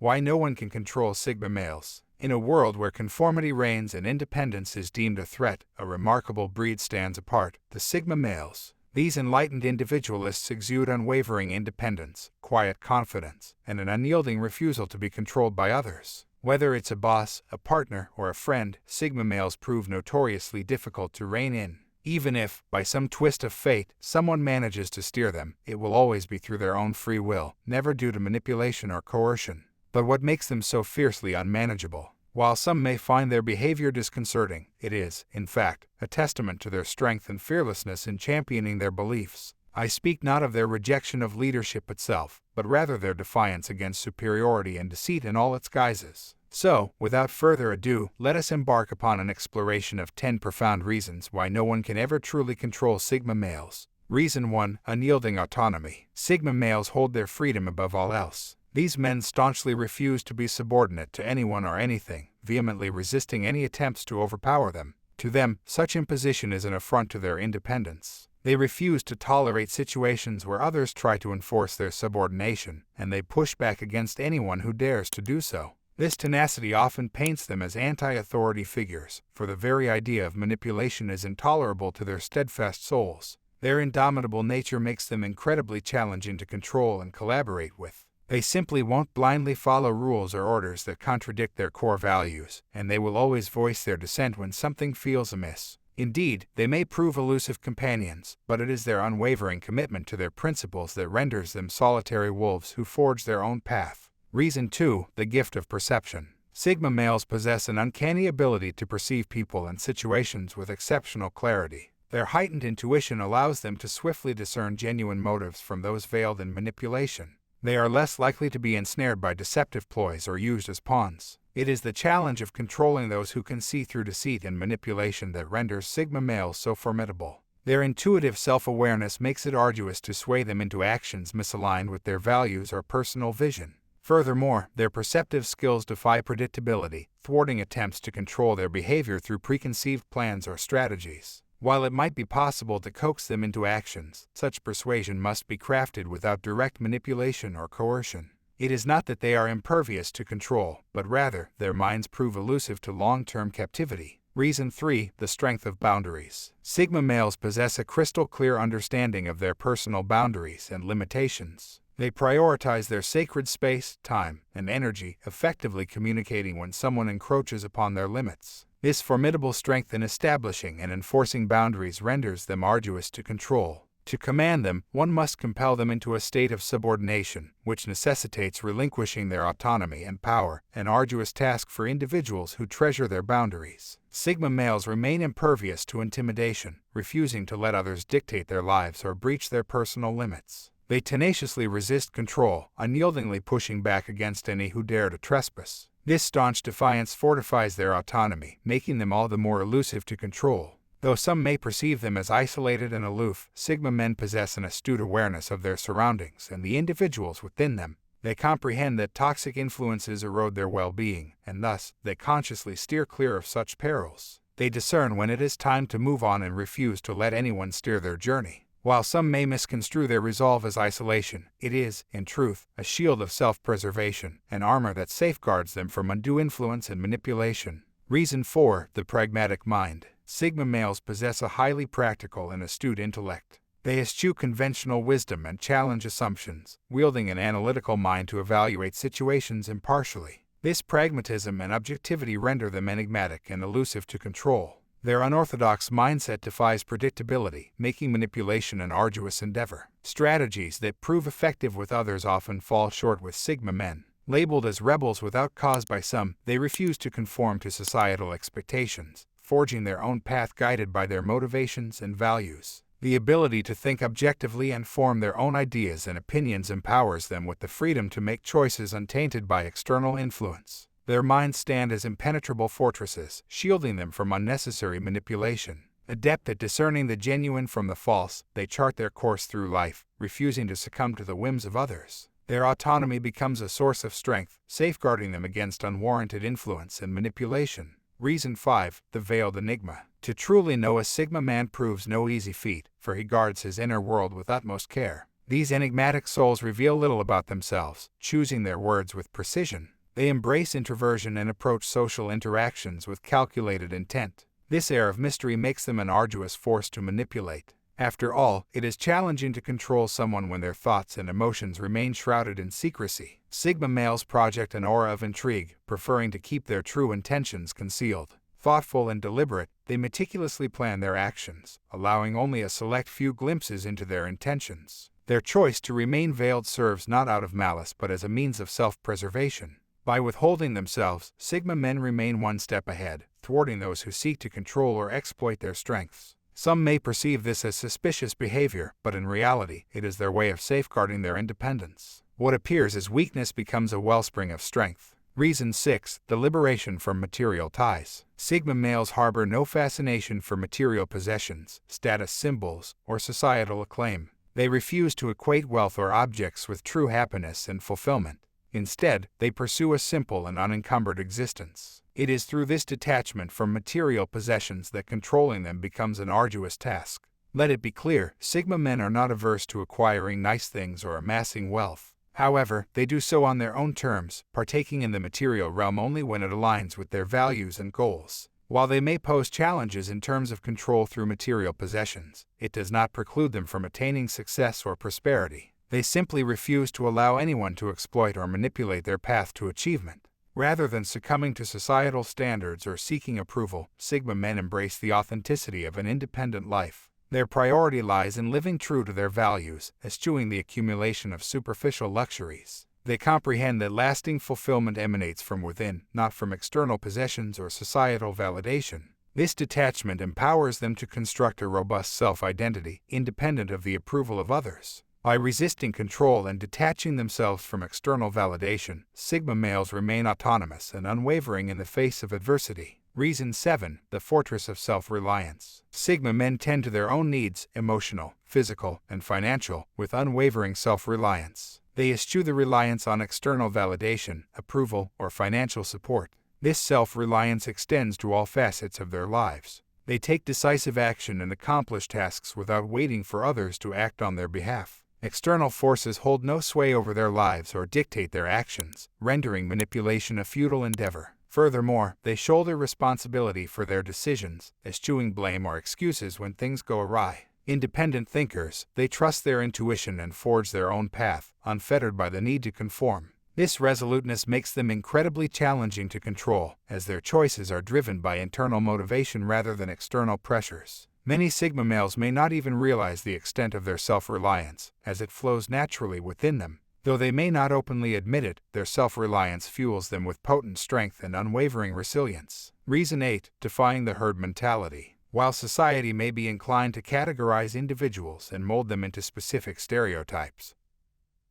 Why no one can control Sigma males. In a world where conformity reigns and independence is deemed a threat, a remarkable breed stands apart, the Sigma males. These enlightened individualists exude unwavering independence, quiet confidence, and an unyielding refusal to be controlled by others. Whether it's a boss, a partner, or a friend, Sigma males prove notoriously difficult to rein in. Even if, by some twist of fate, someone manages to steer them, it will always be through their own free will, never due to manipulation or coercion. But what makes them so fiercely unmanageable? While some may find their behavior disconcerting, it is, in fact, a testament to their strength and fearlessness in championing their beliefs. I speak not of their rejection of leadership itself, but rather their defiance against superiority and deceit in all its guises. So, without further ado, let us embark upon an exploration of 10 profound reasons why no one can ever truly control Sigma males. Reason 1. Unyielding autonomy. Sigma males hold their freedom above all else. These men staunchly refuse to be subordinate to anyone or anything, vehemently resisting any attempts to overpower them. To them, such imposition is an affront to their independence. They refuse to tolerate situations where others try to enforce their subordination, and they push back against anyone who dares to do so. This tenacity often paints them as anti-authority figures, for the very idea of manipulation is intolerable to their steadfast souls. Their indomitable nature makes them incredibly challenging to control and collaborate with. They simply won't blindly follow rules or orders that contradict their core values, and they will always voice their dissent when something feels amiss. Indeed, they may prove elusive companions, but it is their unwavering commitment to their principles that renders them solitary wolves who forge their own path. Reason 2. The gift of perception. Sigma males possess an uncanny ability to perceive people and situations with exceptional clarity. Their heightened intuition allows them to swiftly discern genuine motives from those veiled in manipulation. They are less likely to be ensnared by deceptive ploys or used as pawns. It is the challenge of controlling those who can see through deceit and manipulation that renders Sigma males so formidable. Their intuitive self-awareness makes it arduous to sway them into actions misaligned with their values or personal vision. Furthermore, their perceptive skills defy predictability, thwarting attempts to control their behavior through preconceived plans or strategies. While it might be possible to coax them into actions, such persuasion must be crafted without direct manipulation or coercion. It is not that they are impervious to control, but rather, their minds prove elusive to long-term captivity. Reason 3. The strength of boundaries. Sigma males possess a crystal-clear understanding of their personal boundaries and limitations. They prioritize their sacred space, time, and energy, effectively communicating when someone encroaches upon their limits. This formidable strength in establishing and enforcing boundaries renders them arduous to control. To command them, one must compel them into a state of subordination, which necessitates relinquishing their autonomy and power, an arduous task for individuals who treasure their boundaries. Sigma males remain impervious to intimidation, refusing to let others dictate their lives or breach their personal limits. They tenaciously resist control, unyieldingly pushing back against any who dare to trespass. This staunch defiance fortifies their autonomy, making them all the more elusive to control. Though some may perceive them as isolated and aloof, Sigma men possess an astute awareness of their surroundings and the individuals within them. They comprehend that toxic influences erode their well-being, and thus, they consciously steer clear of such perils. They discern when it is time to move on and refuse to let anyone steer their journey. While some may misconstrue their resolve as isolation, it is, in truth, a shield of self-preservation, an armor that safeguards them from undue influence and manipulation. Reason 4. The pragmatic mind. Sigma males possess a highly practical and astute intellect. They eschew conventional wisdom and challenge assumptions, wielding an analytical mind to evaluate situations impartially. This pragmatism and objectivity render them enigmatic and elusive to control. Their unorthodox mindset defies predictability, making manipulation an arduous endeavor. Strategies that prove effective with others often fall short with Sigma men. Labeled as rebels without cause by some, they refuse to conform to societal expectations, forging their own path guided by their motivations and values. The ability to think objectively and form their own ideas and opinions empowers them with the freedom to make choices untainted by external influence. Their minds stand as impenetrable fortresses, shielding them from unnecessary manipulation. Adept at discerning the genuine from the false, they chart their course through life, refusing to succumb to the whims of others. Their autonomy becomes a source of strength, safeguarding them against unwarranted influence and manipulation. Reason 5. The veiled enigma. To truly know a Sigma man proves no easy feat, for he guards his inner world with utmost care. These enigmatic souls reveal little about themselves, choosing their words with precision. They embrace introversion and approach social interactions with calculated intent. This air of mystery makes them an arduous force to manipulate. After all, it is challenging to control someone when their thoughts and emotions remain shrouded in secrecy. Sigma males project an aura of intrigue, preferring to keep their true intentions concealed. Thoughtful and deliberate, they meticulously plan their actions, allowing only a select few glimpses into their intentions. Their choice to remain veiled serves not out of malice but as a means of self-preservation. By withholding themselves, Sigma men remain one step ahead, thwarting those who seek to control or exploit their strengths. Some may perceive this as suspicious behavior, but in reality, it is their way of safeguarding their independence. What appears as weakness becomes a wellspring of strength. Reason 6. The liberation from material ties. Sigma males harbor no fascination for material possessions, status symbols, or societal acclaim. They refuse to equate wealth or objects with true happiness and fulfillment. Instead, they pursue a simple and unencumbered existence. It is through this detachment from material possessions that controlling them becomes an arduous task. Let it be clear, Sigma men are not averse to acquiring nice things or amassing wealth. However, they do so on their own terms, partaking in the material realm only when it aligns with their values and goals. While they may pose challenges in terms of control through material possessions, it does not preclude them from attaining success or prosperity. They simply refuse to allow anyone to exploit or manipulate their path to achievement. Rather than succumbing to societal standards or seeking approval, Sigma men embrace the authenticity of an independent life. Their priority lies in living true to their values, eschewing the accumulation of superficial luxuries. They comprehend that lasting fulfillment emanates from within, not from external possessions or societal validation. This detachment empowers them to construct a robust self-identity, independent of the approval of others. By resisting control and detaching themselves from external validation, Sigma males remain autonomous and unwavering in the face of adversity. Reason 7. The fortress of self-reliance. Sigma men tend to their own needs, emotional, physical, and financial, with unwavering self-reliance. They eschew the reliance on external validation, approval, or financial support. This self-reliance extends to all facets of their lives. They take decisive action and accomplish tasks without waiting for others to act on their behalf. External forces hold no sway over their lives or dictate their actions, rendering manipulation a futile endeavor. Furthermore, they shoulder responsibility for their decisions, eschewing blame or excuses when things go awry. Independent thinkers, they trust their intuition and forge their own path, unfettered by the need to conform. This resoluteness makes them incredibly challenging to control, as their choices are driven by internal motivation rather than external pressures. Many Sigma males may not even realize the extent of their self-reliance, as it flows naturally within them. Though they may not openly admit it, their self-reliance fuels them with potent strength and unwavering resilience. Reason 8. Defying the herd mentality. While society may be inclined to categorize individuals and mold them into specific stereotypes,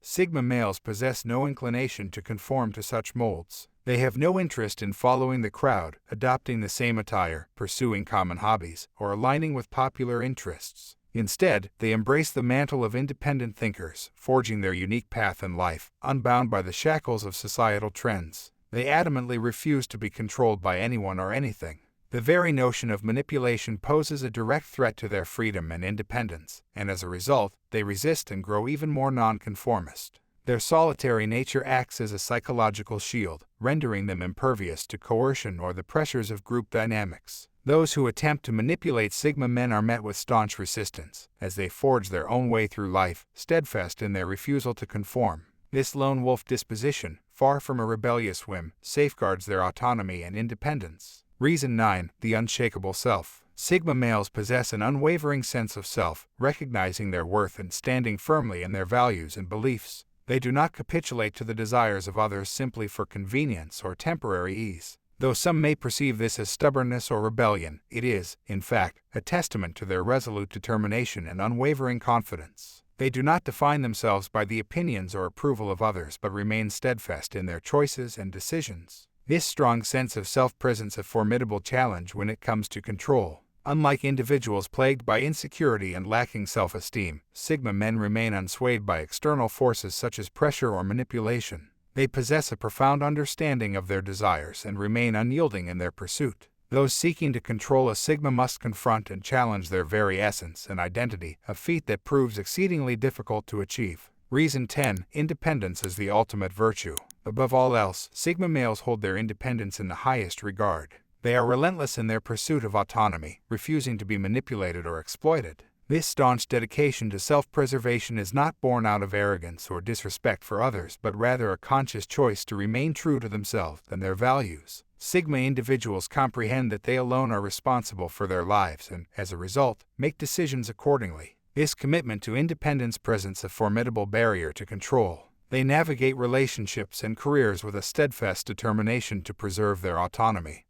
Sigma males possess no inclination to conform to such molds. They have no interest in following the crowd, adopting the same attire, pursuing common hobbies, or aligning with popular interests. Instead, they embrace the mantle of independent thinkers, forging their unique path in life, unbound by the shackles of societal trends. They adamantly refuse to be controlled by anyone or anything. The very notion of manipulation poses a direct threat to their freedom and independence, and as a result, they resist and grow even more nonconformist. Their solitary nature acts as a psychological shield, rendering them impervious to coercion or the pressures of group dynamics. Those who attempt to manipulate Sigma men are met with staunch resistance, as they forge their own way through life, steadfast in their refusal to conform. This lone wolf disposition, far from a rebellious whim, safeguards their autonomy and independence. Reason 9. The unshakable self. Sigma males possess an unwavering sense of self, recognizing their worth and standing firmly in their values and beliefs. They do not capitulate to the desires of others simply for convenience or temporary ease. Though some may perceive this as stubbornness or rebellion, it is, in fact, a testament to their resolute determination and unwavering confidence. They do not define themselves by the opinions or approval of others but remain steadfast in their choices and decisions. This strong sense of self presents a formidable challenge when it comes to control. Unlike individuals plagued by insecurity and lacking self-esteem, Sigma men remain unswayed by external forces such as pressure or manipulation. They possess a profound understanding of their desires and remain unyielding in their pursuit. Those seeking to control a Sigma must confront and challenge their very essence and identity, a feat that proves exceedingly difficult to achieve. Reason 10. Independence is the ultimate virtue. Above all else, Sigma males hold their independence in the highest regard. They are relentless in their pursuit of autonomy, refusing to be manipulated or exploited. This staunch dedication to self-preservation is not born out of arrogance or disrespect for others, but rather a conscious choice to remain true to themselves and their values. Sigma individuals comprehend that they alone are responsible for their lives and, as a result, make decisions accordingly. This commitment to independence presents a formidable barrier to control. They navigate relationships and careers with a steadfast determination to preserve their autonomy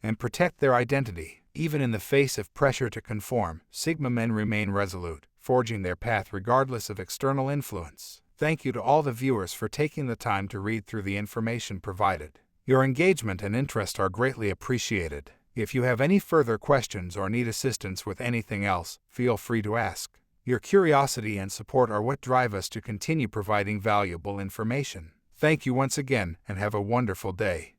and protect their identity. Even in the face of pressure to conform, Sigma men remain resolute, forging their path regardless of external influence. Thank you to all the viewers for taking the time to read through the information provided. Your engagement and interest are greatly appreciated. If you have any further questions or need assistance with anything else, feel free to ask. Your curiosity and support are what drive us to continue providing valuable information. Thank you once again, and have a wonderful day.